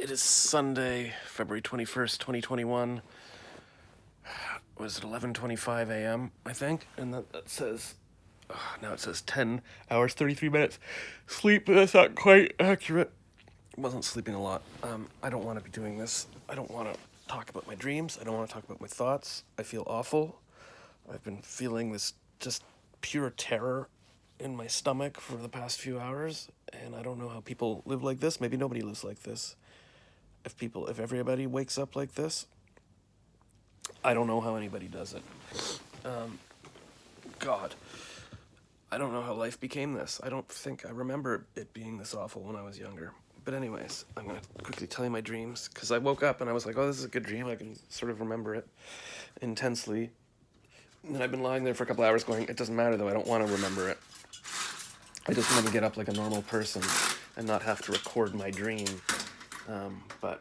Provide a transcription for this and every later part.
It is Sunday, February 21st, 2021. Was it 11:25 a.m., I think? And that says, now it says 10 hours, 33 minutes sleep, but that's not quite accurate. Wasn't sleeping a lot. I don't want to be doing this. I don't want to talk about my dreams. I don't want to talk about my thoughts. I feel awful. I've been feeling this just pure terror in my stomach for the past few hours, and I don't know how people live like this. Maybe nobody lives like this. If everybody wakes up like this, I don't know how anybody does it. God, I don't know how life became this. I don't think I remember it being this awful when I was younger. But anyways, I'm going to quickly tell you my dreams, because I woke up and I was like, oh, this is a good dream. I can sort of remember it intensely. And then I've been lying there for a couple hours going, it doesn't matter though, I don't want to remember it. I just want to get up like a normal person and not have to record my dream. But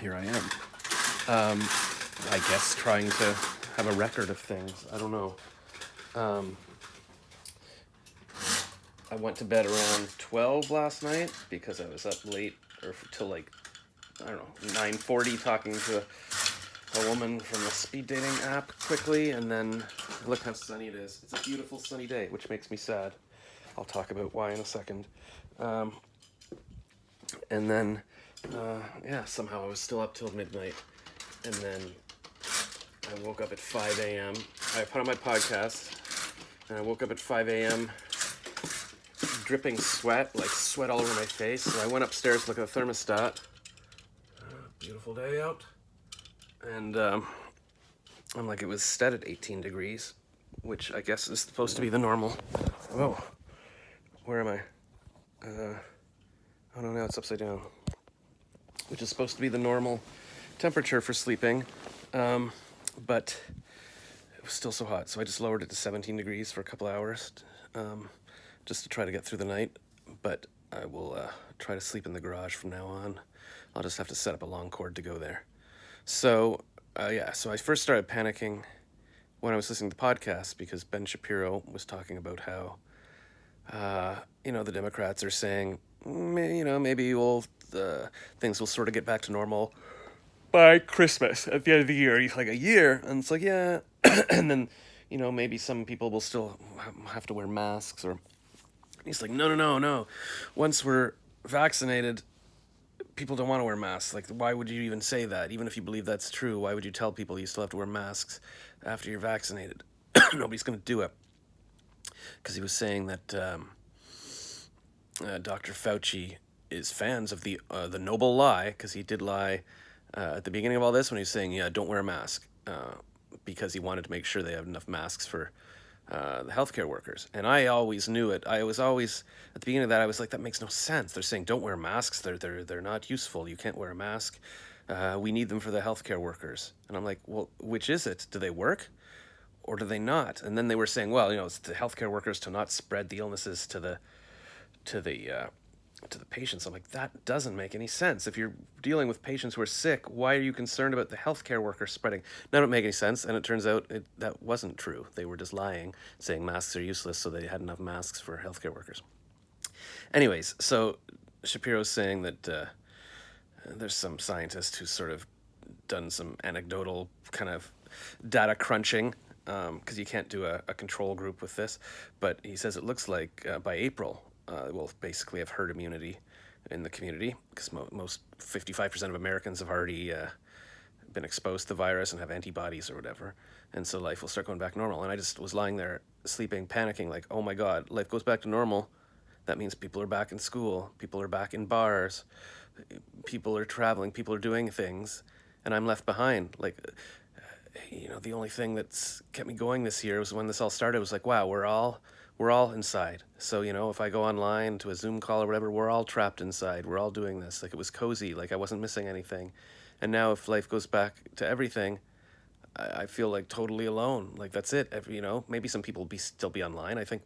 here I am. I guess trying to have a record of things. I don't know. I went to bed around 12 last night because I was up late or till like, I don't know, 9:40 talking to a woman from a speed dating app quickly, and then look how sunny it is. It's a beautiful sunny day, which makes me sad. I'll talk about why in a second. And then, somehow I was still up till midnight. And then I woke up at 5 a.m. I put on my podcast, and I woke up at 5 a.m. dripping sweat, like sweat all over my face. So I went upstairs to look at the thermostat. Beautiful day out. And I'm like, it was set at 18 degrees, which I guess is supposed to be the normal. Whoa. Where am I? Oh no, now it's upside down. Which is supposed to be the normal temperature for sleeping. But it was still so hot, so I just lowered it to 17 degrees for a couple hours, just to try to get through the night. But I will try to sleep in the garage from now on. I'll just have to set up a long cord to go there. So, so I first started panicking when I was listening to the podcast because Ben Shapiro was talking about how, the Democrats are saying, maybe things will sort of get back to normal by Christmas at the end of the year. He's like, a year? And it's like, yeah. And then, maybe some people will still have to wear masks. Or he's like, no. Once we're vaccinated, people don't want to wear masks. Like, why would you even say that? Even if you believe that's true, why would you tell people you still have to wear masks after you're vaccinated? Nobody's going to do it. Because he was saying that Dr. Fauci is fans of the noble lie, because he did lie at the beginning of all this when he was saying, don't wear a mask, because he wanted to make sure they have enough masks for the healthcare workers. And I always knew it. I was always, at the beginning of that, I was like, that makes no sense. They're saying don't wear masks. They're not useful. You can't wear a mask. We need them for the healthcare workers. And I'm like, well, which is it? Do they work or do they not? And then they were saying, well, it's the healthcare workers to not spread the illnesses to the patients. I'm like, that doesn't make any sense. If you're dealing with patients who are sick, why are you concerned about the healthcare workers spreading? That don't make any sense. And it turns out that wasn't true. They were just lying, saying masks are useless, so they had enough masks for healthcare workers. Anyways, so Shapiro's saying that there's some scientist who's sort of done some anecdotal kind of data crunching, because you can't do a control group with this. But he says it looks like by April, we'll basically have herd immunity in the community, because most 55% of Americans have already been exposed to the virus and have antibodies or whatever. And so life will start going back normal. And I just was lying there sleeping, panicking, like, oh my God, life goes back to normal. That means people are back in school. People are back in bars. People are traveling. People are doing things. And I'm left behind. Like, the only thing that's kept me going this year was when this all started. It was like, wow, we're all inside. So, if I go online to a Zoom call or whatever, we're all trapped inside. We're all doing this. Like, it was cozy. Like, I wasn't missing anything. And now if life goes back to everything, I feel like totally alone. Like, that's it. Maybe some people will still be online. I think,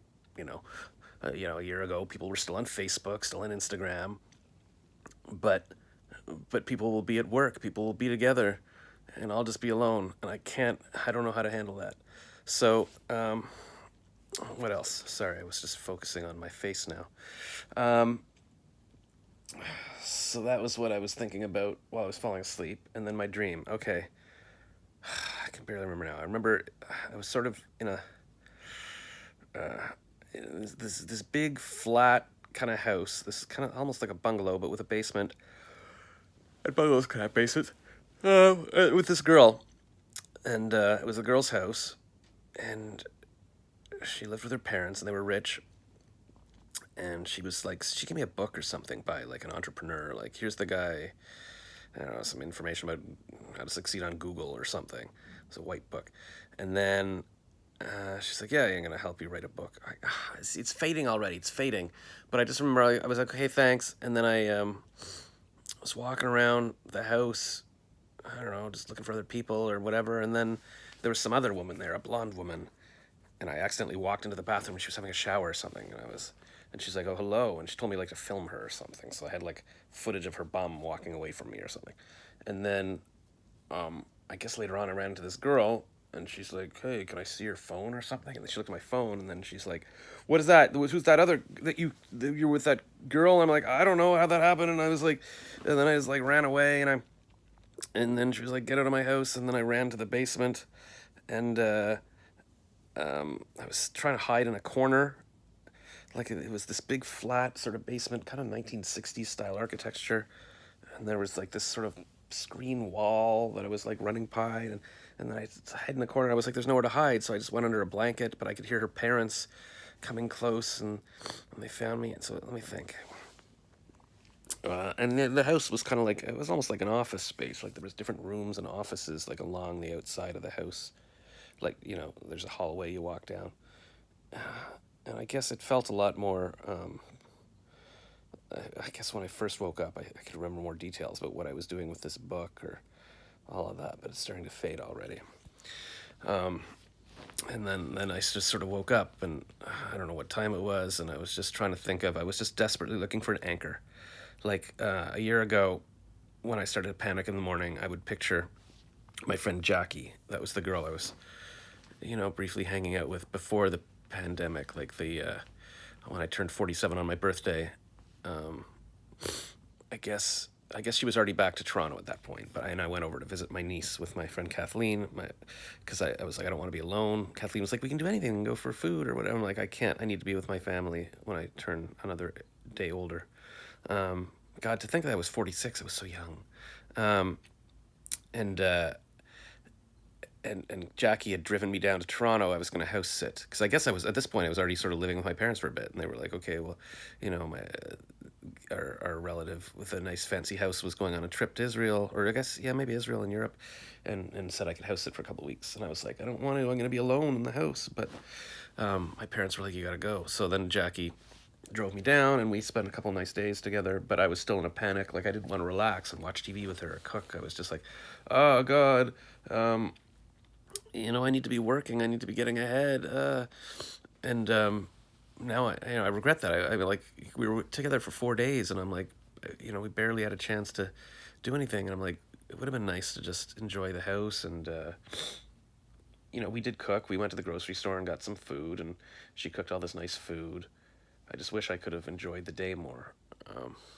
a year ago, people were still on Facebook, still on Instagram. But people will be at work. People will be together. And I'll just be alone. And I don't know how to handle that. So, what else? Sorry, I was just focusing on my face now. So that was what I was thinking about while I was falling asleep. And then my dream. Okay. I can barely remember now. I remember I was sort of in a this big flat kind of house. This is kind of almost like a bungalow, but with a basement. And bungalows can have basements. With this girl, and it was a girl's house, and she lived with her parents, and they were rich. And she was like, she gave me a book or something by like an entrepreneur. Like, here's the guy. I don't know, some information about how to succeed on Google or something. It was a white book, and then she's like, "Yeah, I'm gonna help you write a book." It's fading already. It's fading, but I just remember I was like, "Okay, thanks." And then I was walking around the house. I don't know, just looking for other people or whatever. And then there was some other woman there, a blonde woman, and I accidentally walked into the bathroom and she was having a shower or something. And she's like, "Oh, hello," and she told me like to film her or something. So I had like footage of her bum walking away from me or something. And then I guess later on I ran into this girl and she's like, "Hey, can I see your phone or something?" And then she looked at my phone and then she's like, "What is that? Who's that other that you're with that girl?" And I'm like, "I don't know how that happened." And I was like, and then I just like ran away and then she was like, "Get out of my house." And then I ran to the basement and I was trying to hide in a corner. Like it was this big flat sort of basement, kind of 1960s style architecture, and there was like this sort of screen wall that I was like running by, and then I hid in the corner. I was like, "There's nowhere to hide," so I just went under a blanket. But I could hear her parents coming close, and they found me. And so let me think. And the house was kind of like it was almost like an office space. Like there was different rooms and offices like along the outside of the house. Like there's a hallway you walk down, and I guess it felt a lot more. I guess when I first woke up, I could remember more details about what I was doing with this book or all of that, but it's starting to fade already. And then I just sort of woke up, and I don't know what time it was, and I was just trying to think of. I was just desperately looking for an anchor. Like a year ago, when I started to panic in the morning, I would picture my friend Jackie. That was the girl I was, briefly hanging out with before the pandemic. Like when I turned 47 on my birthday, I guess she was already back to Toronto at that point. But I went over to visit my niece with my friend Kathleen, because I was like, I don't want to be alone. Kathleen was like, we can do anything and go for food or whatever. I'm like, I can't. I need to be with my family when I turn another day older. God, to think that I was 46, I was so young. Um, and and Jackie had driven me down to Toronto. I was going to house sit because I guess I was at this point. I was already sort of living with my parents for a bit, and they were like, "Okay, well, my our relative with a nice fancy house was going on a trip to Israel, or I guess maybe Israel and Europe, and said I could house sit for a couple of weeks." And I was like, "I don't want to. I'm going to be alone in the house." But my parents were like, "You got to go." So then Jackie drove me down and we spent a couple nice days together, but I was still in a panic. Like I didn't want to relax and watch TV with her or cook. I was just like, "Oh God, I need to be working. I need to be getting ahead." And now I regret that. I like we were together for 4 days, and I'm like, we barely had a chance to do anything. And I'm like, it would have been nice to just enjoy the house. And we did cook. We went to the grocery store and got some food, and she cooked all this nice food. I just wish I could have enjoyed the day more.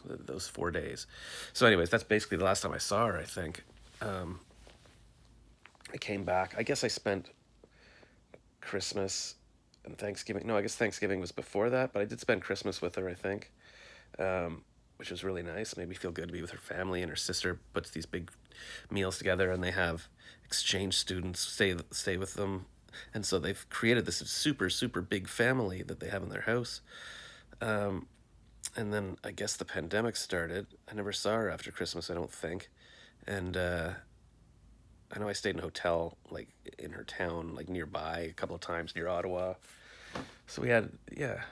Those 4 days. So, anyways, that's basically the last time I saw her. I think. I came back. I guess I spent Christmas and Thanksgiving. No, I guess Thanksgiving was before that, but I did spend Christmas with her, I think, which was really nice. It made me feel good to be with her family, and her sister puts these big meals together, and they have exchange students stay with them. And so they've created this super, super big family that they have in their house. And then I guess the pandemic started. I never saw her after Christmas, I don't think. And I know I stayed in a hotel like in her town, like nearby, a couple of times near Ottawa. So we had, yeah,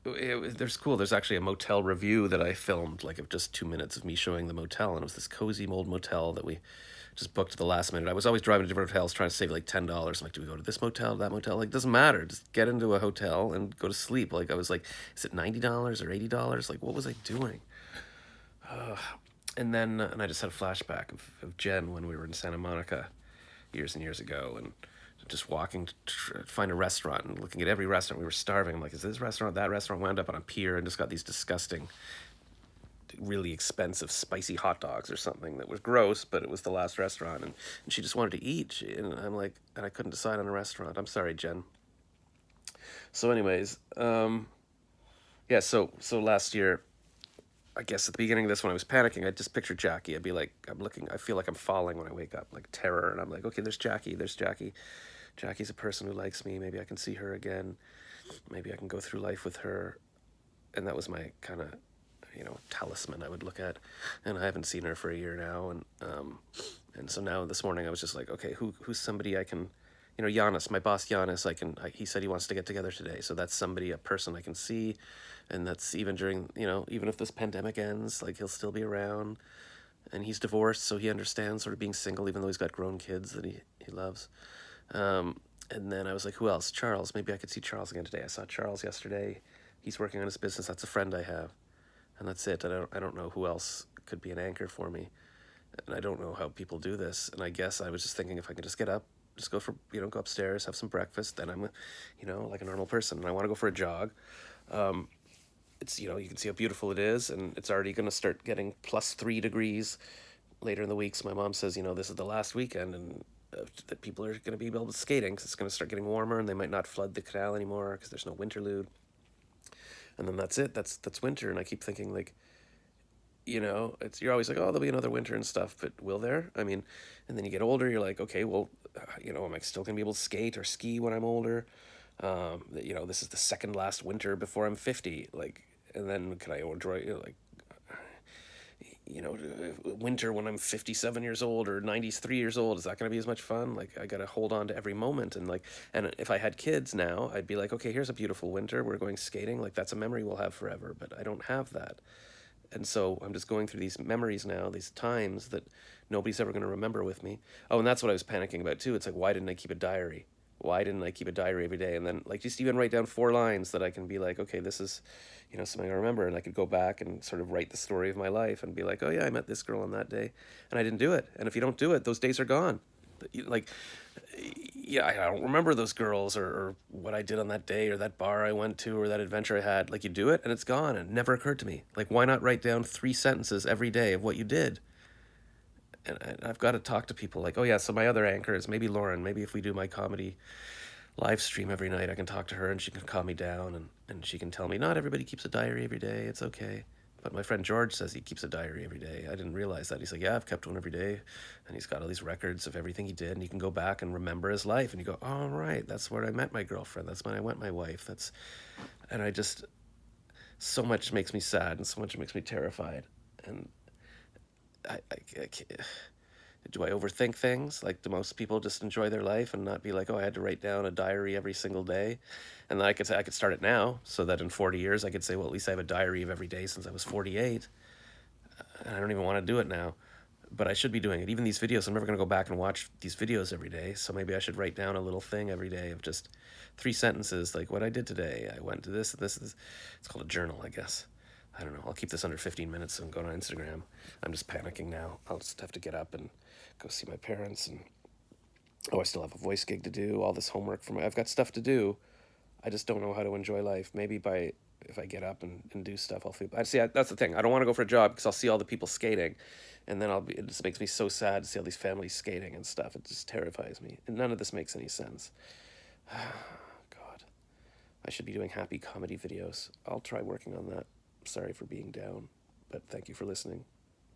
there's cool. There's actually a motel review that I filmed, like of just 2 minutes of me showing the motel, and it was this cozy old motel that we just booked at the last minute. I was always driving to different hotels trying to save like $10. I'm like, do we go to this motel, that motel? Like, doesn't matter. Just get into a hotel and go to sleep. Like, I was like, is it $90 or $80? Like, what was I doing? And I just had a flashback of Jen when we were in Santa Monica years and years ago, and just walking to find a restaurant and looking at every restaurant. We were starving. I'm like, is this restaurant, that restaurant? Wound up on a pier and just got these disgusting really expensive spicy hot dogs or something that was gross, but it was the last restaurant, and she just wanted to eat. And I'm like, and I couldn't decide on a restaurant. I'm sorry, Jen. So, anyways, yeah. So last year, I guess at the beginning of this, when I was panicking, I just pictured Jackie. I'd be like, I'm looking. I feel like I'm falling when I wake up, like terror, and I'm like, okay, there's Jackie. There's Jackie. Jackie's a person who likes me. Maybe I can see her again. Maybe I can go through life with her. And that was my kind of, talisman I would look at. And I haven't seen her for a year now. And so now this morning I was just like, okay, who's somebody I can, Giannis, my boss Giannis, he said he wants to get together today. So that's somebody, a person I can see. And that's even during, even if this pandemic ends, like he'll still be around. And he's divorced, so he understands sort of being single, even though he's got grown kids that he loves. And then I was like, who else? Charles. Maybe I could see Charles again today. I saw Charles yesterday. He's working on his business. That's a friend I have. And that's it. I don't know who else could be an anchor for me. And I don't know how people do this. And I guess I was just thinking if I could just get up, just go go upstairs, have some breakfast, then I'm, like a normal person. And I want to go for a jog. It's, you can see how beautiful it is. And it's already going to start getting +3 degrees later in the week. So my mom says, this is the last weekend, and that people are going to be able to skating because it's going to start getting warmer, and they might not flood the canal anymore because there's no winterlude. And then that's it. That's winter. And I keep thinking, like, you're always like, oh, there'll be another winter and stuff, but will there? I mean, and then you get older, you're like, okay, well, am I still gonna be able to skate or ski when I'm older? This is the second last winter before I'm 50. Like, and then can I enjoy, winter when I'm 57 years old or 93 years old? Is that going to be as much fun? Like, I got to hold on to every moment. And if I had kids now, I'd be like, okay, here's a beautiful winter. We're going skating. Like, that's a memory we'll have forever. But I don't have that. And so I'm just going through these memories now, these times that nobody's ever going to remember with me. Oh, and that's what I was panicking about too. It's like, why didn't I keep a diary? Why didn't I keep a diary every day? And then, like, just even write down 4 lines that I can be like, okay, this is, something I remember. And I could go back and sort of write the story of my life and be like, oh yeah, I met this girl on that day and I didn't do it. And if you don't do it, those days are gone. Like, yeah, I don't remember those girls or what I did on that day or that bar I went to or that adventure I had. Like, you do it and it's gone. And it never occurred to me. Like, why not write down 3 sentences every day of what you did? And I've got to talk to people like, oh yeah, so my other anchor is maybe Lauren. Maybe if we do my comedy live stream every night, I can talk to her and she can calm me down, and she can tell me not everybody keeps a diary every day. It's okay. But my friend George says he keeps a diary every day. I didn't realize that. He's like, yeah, I've kept one every day. And he's got all these records of everything he did. And he can go back and remember his life. And you go, oh, right, that's where I met my girlfriend. That's when I met my wife. And I just, so much makes me sad and so much makes me terrified. And I can't, do I overthink things? Like, do most people just enjoy their life and not be like, oh, I had to write down a diary every single day? And then I could say I could start it now, so that in 40 years I could say, well, at least I have a diary of every day since I was 48. And I don't even want to do it now, but I should be doing it. Even these videos, I'm never going to go back and watch these videos every day, so maybe I should write down a little thing every day of just 3 sentences, like what I did today. I went to this and this. It's called a journal, I guess. I don't know. I'll keep this under 15 minutes and go on Instagram. I'm just panicking now. I'll just have to get up and go see my parents. And I still have a voice gig to do. All this homework I've got stuff to do. I just don't know how to enjoy life. Maybe if I get up and do stuff, I'll feel. That's the thing. I don't want to go for a job because I'll see all the people skating, and then it just makes me so sad to see all these families skating and stuff. It just terrifies me, and none of this makes any sense. God, I should be doing happy comedy videos. I'll try working on that. Sorry for being down, but thank you for listening.